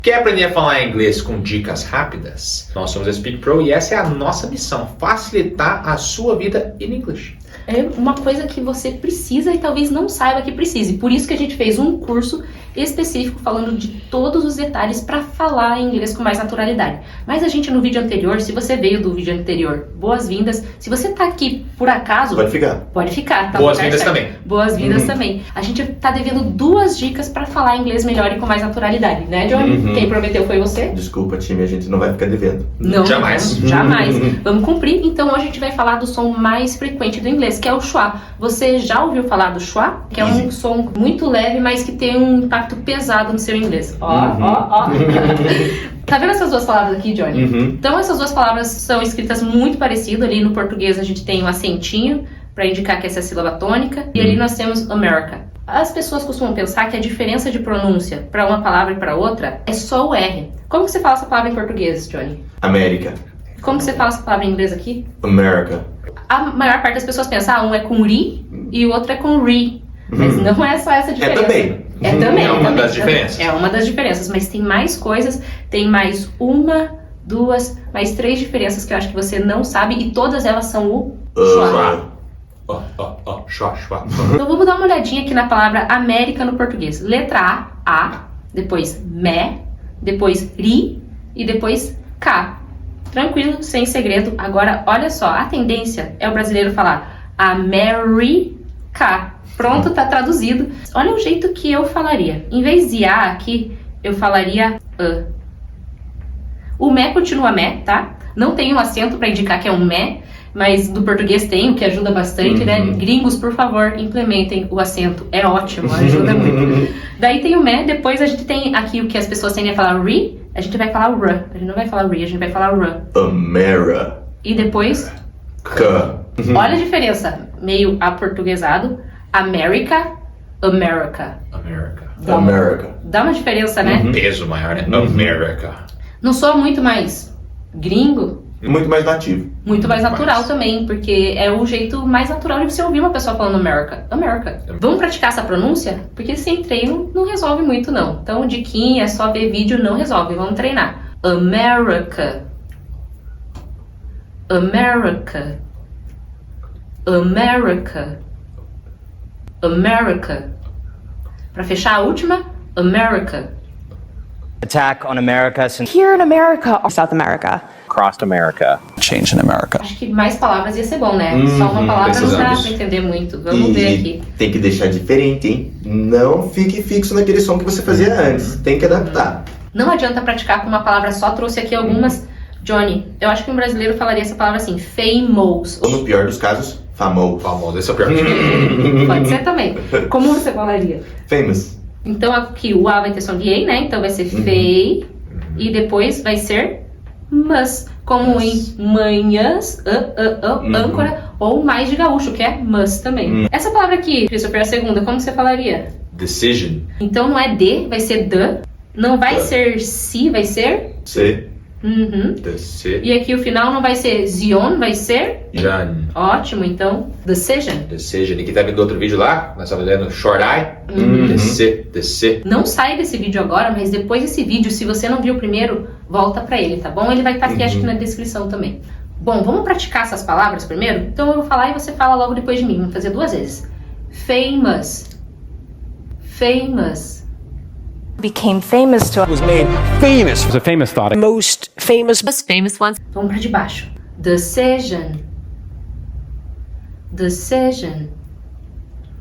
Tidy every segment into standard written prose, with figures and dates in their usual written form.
Quer aprender a falar inglês com dicas rápidas? Nós somos a Speak Pro e essa é a nossa missão, facilitar a sua vida em inglês. É uma coisa que você precisa e talvez não saiba que precise. Por isso que a gente fez um curso específico falando de todos os detalhes para falar inglês com mais naturalidade. Mas a gente no vídeo anterior, se você veio do vídeo anterior, boas-vindas. Se você tá aqui por acaso... Pode ficar. Pode ficar, tá? Boas-vindas também. Boas-vindas também. A gente tá devendo 2 dicas para falar inglês melhor e com mais naturalidade, né, Johnny? Quem prometeu foi você? Desculpa, time, a gente não vai ficar devendo. Não, Jamais. Não, jamais. Vamos cumprir. Então hoje a gente vai falar do som mais frequente do inglês, que é o schwa. Você já ouviu falar do schwa? Que é um som muito leve, mas que tem um impacto pesado no seu inglês. Ó. Tá vendo essas 2 palavras aqui, Johnny? Então essas 2 palavras são escritas muito parecido. Ali no português a gente tem um acentinho para indicar que essa é a sílaba tônica. E ali nós temos America. As pessoas costumam pensar que a diferença de pronúncia para uma palavra e para outra é só o R. Como que você fala essa palavra em português, Johnny? América. Como que você fala essa palavra em inglês aqui? America. A maior parte das pessoas pensa, um é com ri e o outro é com ri. Mas não é só essa diferença. É também. É uma das diferenças. É uma das diferenças, mas tem mais coisas, tem mais 1, 2, mais 3 diferenças que eu acho que você não sabe e todas elas são o schwa. Schwa. Então vamos dar uma olhadinha aqui na palavra América no português. Letra A, depois me, depois ri e depois K. Tranquilo, sem segredo. Agora, olha só, a tendência é o brasileiro falar America. Pronto, tá traduzido. Olha o jeito que eu falaria. Em vez de A aqui, eu falaria A. O me continua me, tá? Não tem um acento para indicar que é um me, mas do português tem, o que ajuda bastante, né? Gringos, por favor, implementem o acento. É ótimo, ajuda muito. Daí tem o me, depois a gente tem aqui o que as pessoas tendem a falar ri, a gente vai falar r. A gente não vai falar ri, a gente vai falar r. America. E depois... Olha a diferença, meio aportuguesado. America. Dá uma diferença, né? Peso maior, né? America. Não soa muito mais gringo? Muito mais nativo. Muito mais natural também, porque é o jeito mais natural de você ouvir uma pessoa falando America. Vamos praticar essa pronúncia? Porque sem treino não resolve muito, não. Então, diquinha, só ver vídeo não resolve. Vamos treinar. America. Pra fechar a última, America. Attack on America since Here in America or South America. Across America. Change in America. Acho que mais palavras ia ser bom, né? Só uma palavra não dá pra entender muito. Vamos ver aqui. Tem que deixar diferente, hein? Não fique fixo naquele som que você fazia antes. Tem que adaptar. Não adianta praticar com uma palavra só. Trouxe aqui algumas. Johnny, eu acho que um brasileiro falaria essa palavra assim, famous. Ou no pior dos casos, famoso. Esse é o pior. Pode ser também. Como você falaria? Famous. Então aqui o A vai ter som de E, né? Então vai ser fei. E depois vai ser mas. Como em manhãs, âncora. Ou mais de gaúcho, que é mas também. Essa palavra aqui, Christopher, a segunda, como você falaria? Decision. Então não é de, vai ser the. Não vai ser si, vai ser... C. E aqui o final não vai ser zion, vai ser... Jan. Ótimo, então, decision. E quem tá vendo outro vídeo lá, nós estamos lendo chorai. Descer. Não sai desse vídeo agora, mas depois desse vídeo, se você não viu o primeiro, volta pra ele, tá bom? Ele vai estar aqui, acho que na descrição também. Bom, vamos praticar essas palavras primeiro? Então eu vou falar e você fala logo depois de mim. Vamos fazer 2 vezes. Famous. Became famous to was made famous. It was a famous thought. most famous ones. Vamos pra de baixo. Decision.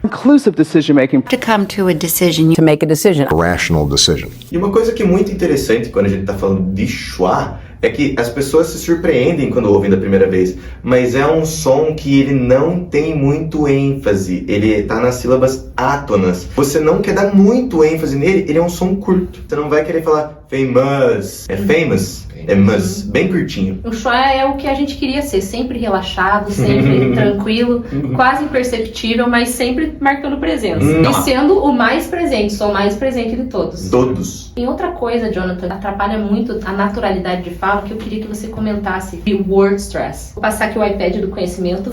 Inclusive decision making. To come to a decision. to make a decision. Rational decision. E uma coisa que é muito interessante quando a gente tá falando de schwa é que as pessoas se surpreendem quando ouvem da primeira vez, mas é um som que ele não tem muito ênfase, ele tá nas sílabas átonas. Você não quer dar muito ênfase nele, ele é um som curto. Você não vai querer falar famous, é famous, é mus, bem curtinho. O schwa é o que a gente queria ser, sempre relaxado, sempre tranquilo, quase imperceptível, mas sempre marcando presença. E sendo o mais presente, sou o mais presente de todos. Tem outra coisa, Jonathan, atrapalha muito a naturalidade de fala, que eu queria que você comentasse, de word stress. Vou passar aqui o iPad do conhecimento.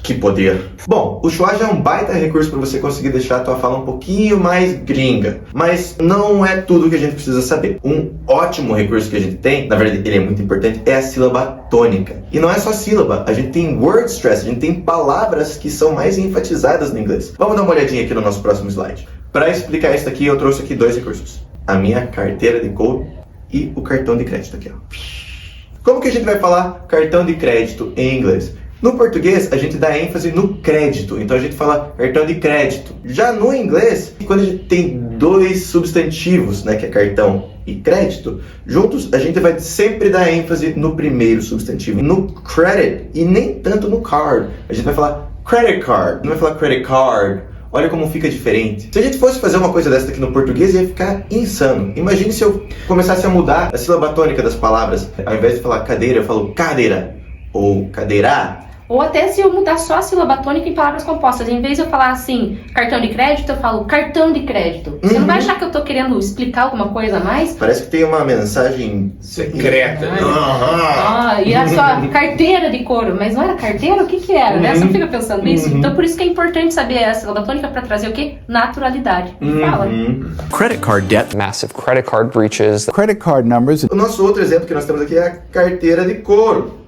Que poder. Bom, o schwa já é um baita recurso para você conseguir deixar a tua fala um pouquinho mais gringa. Mas não é tudo que a gente precisa saber. Um ótimo recurso que a gente tem, na verdade ele é muito importante, é a sílaba tônica. E não é só sílaba, a gente tem word stress, a gente tem palavras que são mais enfatizadas no inglês. Vamos dar uma olhadinha aqui no nosso próximo slide. Para explicar isso aqui, eu trouxe aqui 2 recursos. A minha carteira de couro e o cartão de crédito aqui, ó. Como que a gente vai falar cartão de crédito em inglês? No português, a gente dá ênfase no crédito, então a gente fala cartão de crédito. Já no inglês, quando a gente tem 2 substantivos, né, que é cartão e crédito, juntos, a gente vai sempre dar ênfase no primeiro substantivo, no credit, e nem tanto no card. A gente vai falar credit card, não vai falar credit card. Olha como fica diferente. Se a gente fosse fazer uma coisa dessa aqui no português, ia ficar insano. Imagine se eu começasse a mudar a sílaba tônica das palavras. Ao invés de falar cadeira, eu falo cadeira ou cadeirá. Ou até se eu mudar só a sílaba tônica em palavras compostas. Em vez de eu falar assim, cartão de crédito, eu falo cartão de crédito. Você não vai achar que eu tô querendo explicar alguma coisa a mais? Parece que tem uma mensagem Secreta. E a sua carteira de couro. Mas não era carteira? O que que era, né? Você não fica pensando nisso? Então por isso que é importante saber a sílaba tônica para trazer o quê? Naturalidade. Fala. Credit card debt. Massive credit card breaches. Credit card numbers. O nosso outro exemplo que nós temos aqui é a carteira de couro.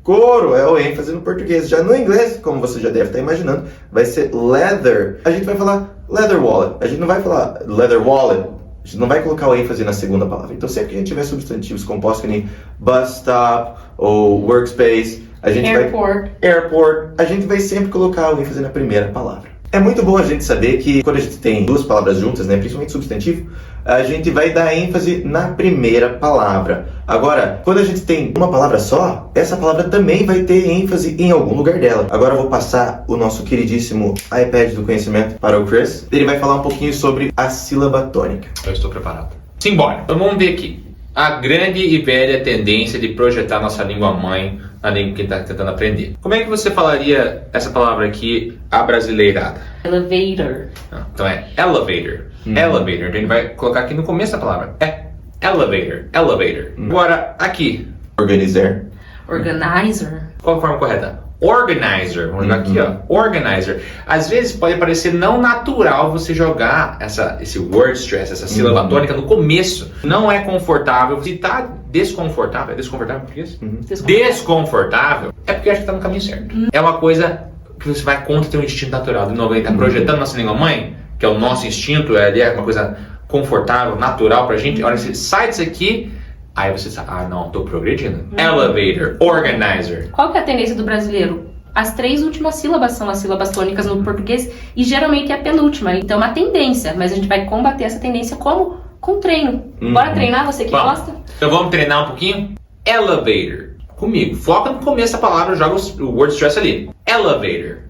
Couro é o ênfase no português. Já no inglês, como você já deve estar imaginando, vai ser leather. A gente vai falar leather wallet. A gente não vai falar leather wallet. A gente não vai colocar o ênfase na segunda palavra. Então sempre que a gente tiver substantivos compostos que nem bus stop ou workspace, a gente airport, a gente vai sempre colocar o ênfase na primeira palavra. É muito bom a gente saber que quando a gente tem 2 palavras juntas, né, principalmente substantivo, a gente vai dar ênfase na primeira palavra. Agora, quando a gente tem uma palavra só, essa palavra também vai ter ênfase em algum lugar dela. Agora eu vou passar o nosso queridíssimo iPad do conhecimento para o Chris. Ele vai falar um pouquinho sobre a sílaba tônica. Eu estou preparado. Simbora. Então vamos ver aqui. A grande e velha tendência de projetar nossa língua mãe na língua que está tentando aprender. Como é que você falaria essa palavra aqui abrasileirada? Elevator. Então é elevator. Elevator. Então ele vai colocar aqui no começo da palavra. É elevator. Elevator. Agora aqui. Organizer. Organizer. Qual a forma correta? Organizer. Vamos jogar aqui, ó. Organizer. Às vezes pode parecer não natural você jogar esse word stress, essa sílaba tônica no começo. Não é confortável. Se tá desconfortável, é desconfortável por isso? Desconfortável é porque acho que tá no caminho certo. É uma coisa que você vai contra o teu instinto natural. De novo, ele tá projetando nossa língua mãe, que é o nosso instinto, é uma coisa confortável, natural pra gente. Olha, você sai disso aqui. Aí você sabe, não, tô progredindo. Elevator, organizer. Qual que é a tendência do brasileiro? As 3 últimas sílabas são as sílabas tônicas no português e geralmente é a penúltima. Então é uma tendência, mas a gente vai combater essa tendência como? Com treino. Bora treinar, você que gosta? Então vamos treinar um pouquinho? Elevator. Comigo. Foca no começo da palavra, joga o word stress ali. Elevator.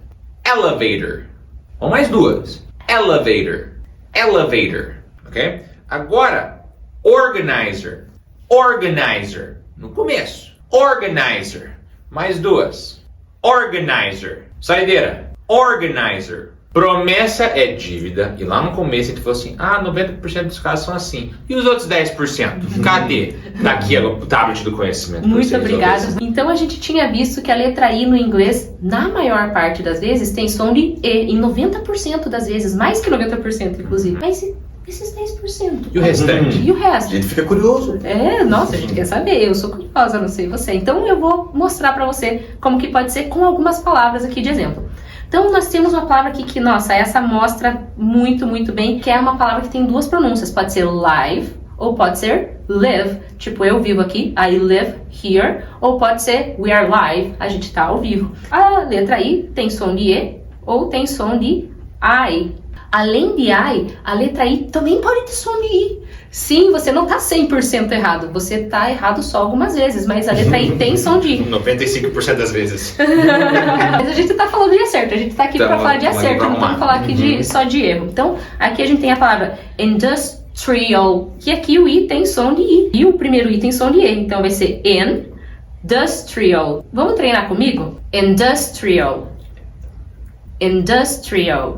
Elevator. Ou mais 2. Elevator. Elevator. Ok? Agora, organizer. Organizer. No começo. Organizer. Mais 2. Organizer. Saideira. Organizer. Promessa é dívida. E lá no começo a gente falou assim, 90% dos casos são assim. E os outros 10%? Cadê? Tá aqui o tablet do conhecimento. Muito obrigada. Então a gente tinha visto que a letra I no inglês, na maior parte das vezes, tem som de E. Em 90% das vezes. Mais que 90%, inclusive. Mas esses 10%. E o restante? E o resto? A gente fica curioso. Nossa, a gente quer saber. Eu sou curiosa, não sei você. Então eu vou mostrar pra você como que pode ser com algumas palavras aqui de exemplo. Então nós temos uma palavra aqui que, nossa, essa mostra muito, muito bem, que é uma palavra que tem 2 pronúncias. Pode ser live ou pode ser live. Tipo, eu vivo aqui, I live here. Ou pode ser we are live, a gente tá ao vivo. A letra I tem som de E ou tem som de I. Além de I, a letra I também pode ter som de I. Sim, você não tá 100% errado. Você tá errado só algumas vezes, mas a letra I tem som de I. 95% das vezes. Mas a gente tá falando de acerto. A gente tá aqui pra falar de acerto, não estamos falar aqui só de erro. Então, aqui a gente tem a palavra industrial, que aqui o I tem som de I. E o primeiro I tem som de E. Então vai ser industrial. Vamos treinar comigo? Industrial. Industrial.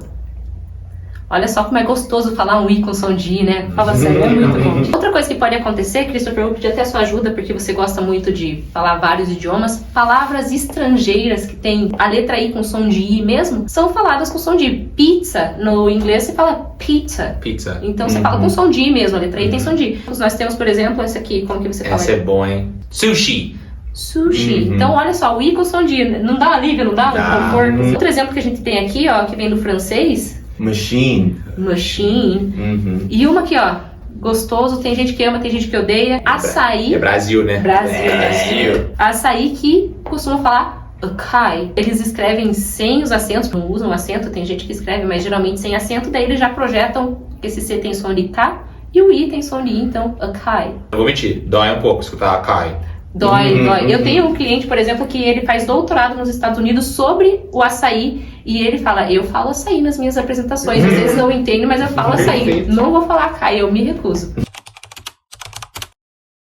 Olha só como é gostoso falar um I com som de I, né? Fala sério, é muito bom. Outra coisa que pode acontecer, Christopher, eu vou pedir até a sua ajuda, porque você gosta muito de falar vários idiomas. Palavras estrangeiras que tem a letra I com som de I mesmo, são faladas com som de I. Pizza, no inglês você fala pizza. Pizza. Então você fala com som de I mesmo, a letra I tem som de I. Nós temos, por exemplo, esse aqui, como que você fala? Essa é bom, hein? Sushi. Sushi. Então, olha só, o I com som de I. Não dá um alívio, não dá um conforto? Outro exemplo que a gente tem aqui, ó, que vem do francês. Machine. Machine. E uma aqui, ó. Gostoso, tem gente que ama, tem gente que odeia. Açaí. É Brasil, né? Brasil. Açaí que costuma falar acai. Eles escrevem sem os acentos, não usam acento, tem gente que escreve, mas geralmente sem acento, daí eles já projetam que esse C tem som de K e o I tem som de I, então acai. Não vou mentir, dói um pouco escutar Akai. Dói. Eu tenho um cliente, por exemplo, que ele faz doutorado nos Estados Unidos sobre o açaí e ele fala, eu falo açaí nas minhas apresentações, às vezes não entendo, mas eu falo açaí. Não vou falar acai, eu me recuso.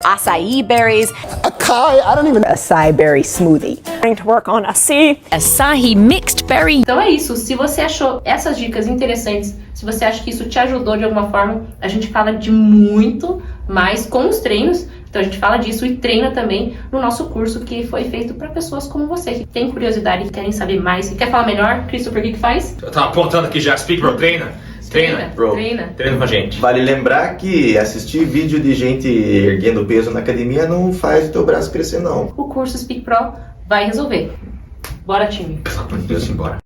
Acai berries. Acai berry smoothie. Trying to work on acai mixed berry. Então é isso. Se você achou essas dicas interessantes, se você acha que isso te ajudou de alguma forma, a gente fala de muito mais com os treinos. Então a gente fala disso e treina também no nosso curso que foi feito para pessoas como você, que tem curiosidade, que querem saber mais, que quer falar melhor. Christopher, o que faz? Eu tava apontando aqui já, Speak Bro, treina. Bro. Treina. Treina com a gente. Vale lembrar que assistir vídeo de gente erguendo peso na academia não faz o teu braço crescer, não. O curso Speak Pro vai resolver. Bora, time. Pelo amor de Deus, embora.